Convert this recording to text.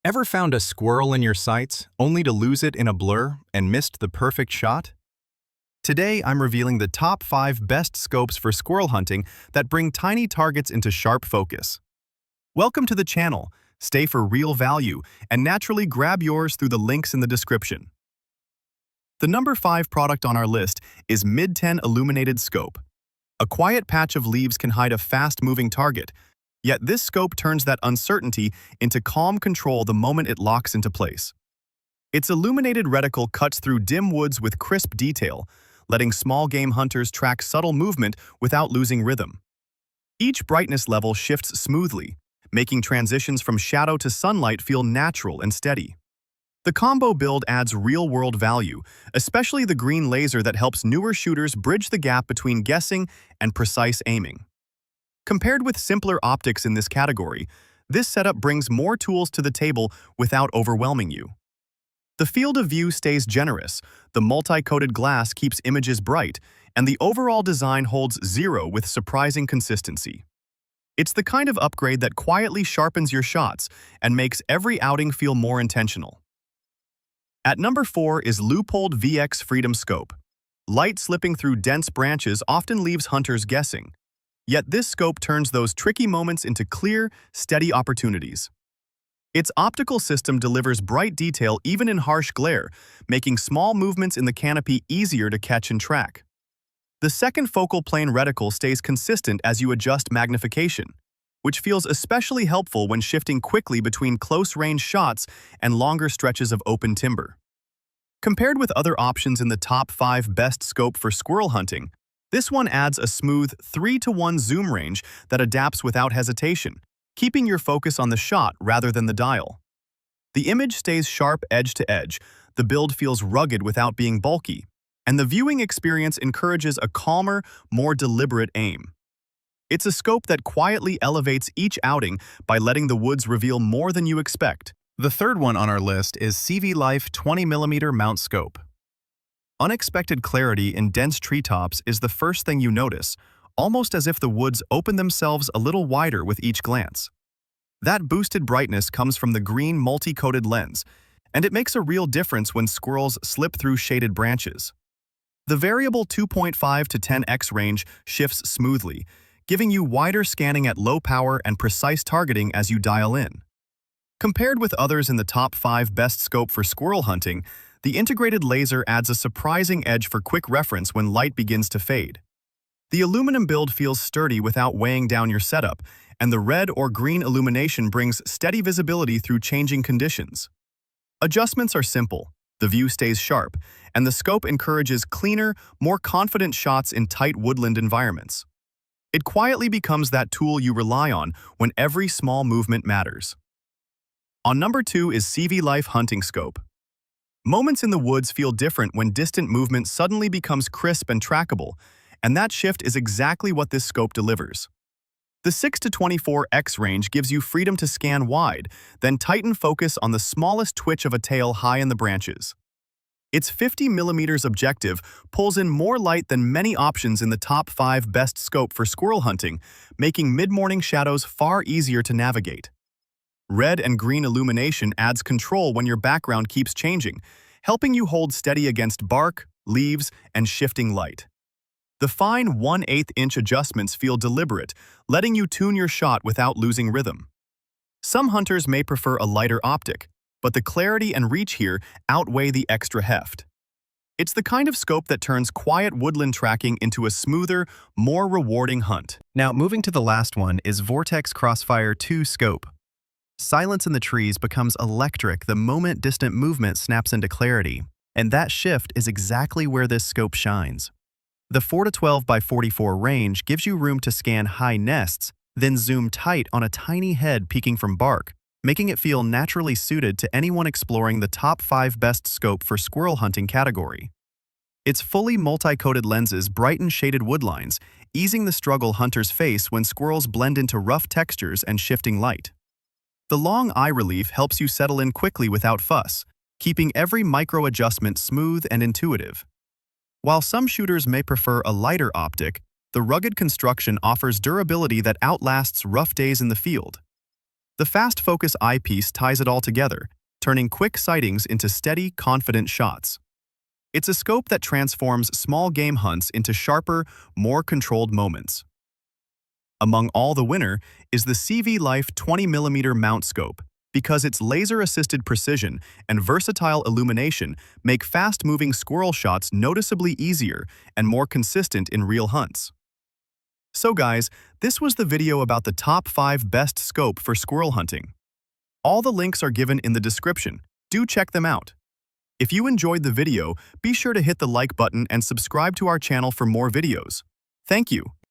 Ever found a squirrel in your sights, only to lose it in a blur and missed the perfect shot? Today, I'm revealing the top 5 best scopes for squirrel hunting that bring tiny targets into sharp focus. Welcome to the channel. Stay for real value, and naturally grab yours through the links in the description. The number 5 product on our list is MidTen Illuminated Scope. A quiet patch of leaves can hide a fast-moving target, yet this scope turns that uncertainty into calm control the moment it locks into place. Its illuminated reticle cuts through dim woods with crisp detail, letting small game hunters track subtle movement without losing rhythm. Each brightness level shifts smoothly, making transitions from shadow to sunlight feel natural and steady. The combo build adds real-world value, especially the green laser that helps newer shooters bridge the gap between guessing and precise aiming. Compared with simpler optics in this category, this setup brings more tools to the table without overwhelming you. The field of view stays generous, the multi-coated glass keeps images bright, and the overall design holds zero with surprising consistency. It's the kind of upgrade that quietly sharpens your shots and makes every outing feel more intentional. At number 4 is Leupold VX Freedom Scope. Light slipping through dense branches often leaves hunters guessing. Yet this scope turns those tricky moments into clear, steady opportunities. Its optical system delivers bright detail even in harsh glare, making small movements in the canopy easier to catch and track. The second focal plane reticle stays consistent as you adjust magnification, which feels especially helpful when shifting quickly between close-range shots and longer stretches of open timber. Compared with other options in the top 5 best scope for squirrel hunting, this one adds a smooth 3:1 zoom range that adapts without hesitation, keeping your focus on the shot rather than the dial. The image stays sharp edge to edge, the build feels rugged without being bulky, and the viewing experience encourages a calmer, more deliberate aim. It's a scope that quietly elevates each outing by letting the woods reveal more than you expect. The third one on our list is CVLIFE 20mm mount scope. Unexpected clarity in dense treetops is the first thing you notice, almost as if the woods open themselves a little wider with each glance. That boosted brightness comes from the green multi-coated lens, and it makes a real difference when squirrels slip through shaded branches. The variable 2.5 to 10x range shifts smoothly, giving you wider scanning at low power and precise targeting as you dial in. Compared with others in the top 5 best scope for squirrel hunting, the integrated laser adds a surprising edge for quick reference when light begins to fade. The aluminum build feels sturdy without weighing down your setup, and the red or green illumination brings steady visibility through changing conditions. Adjustments are simple, the view stays sharp, and the scope encourages cleaner, more confident shots in tight woodland environments. It quietly becomes that tool you rely on when every small movement matters. On number 2 is CVLIFE Hunting Scope. Moments in the woods feel different when distant movement suddenly becomes crisp and trackable, and that shift is exactly what this scope delivers. The 6-24x range gives you freedom to scan wide, then tighten focus on the smallest twitch of a tail high in the branches. Its 50mm objective pulls in more light than many options in the top 5 best scope for squirrel hunting, making mid-morning shadows far easier to navigate. Red and green illumination adds control when your background keeps changing, helping you hold steady against bark, leaves, and shifting light. The fine 1/8 inch adjustments feel deliberate, letting you tune your shot without losing rhythm. Some hunters may prefer a lighter optic, but the clarity and reach here outweigh the extra heft. It's the kind of scope that turns quiet woodland tracking into a smoother, more rewarding hunt. Now, moving to the last one is Vortex Crossfire 2 scope. Silence in the trees becomes electric the moment distant movement snaps into clarity, and that shift is exactly where this scope shines. The 4-12 by 44 range gives you room to scan high nests, then zoom tight on a tiny head peeking from bark, making it feel naturally suited to anyone exploring the top 5 best scope for squirrel hunting category. Its fully multi-coated lenses brighten shaded woodlines, easing the struggle hunters face when squirrels blend into rough textures and shifting light. The long eye relief helps you settle in quickly without fuss, keeping every micro-adjustment smooth and intuitive. While some shooters may prefer a lighter optic, the rugged construction offers durability that outlasts rough days in the field. The fast focus eyepiece ties it all together, turning quick sightings into steady, confident shots. It's a scope that transforms small game hunts into sharper, more controlled moments. Among all the winner is the CVLIFE 20mm mount scope, because its laser-assisted precision and versatile illumination make fast-moving squirrel shots noticeably easier and more consistent in real hunts. So guys, this was the video about the top 5 best scope for squirrel hunting. All the links are given in the description. Do check them out. If you enjoyed the video, be sure to hit the like button and subscribe to our channel for more videos. Thank you.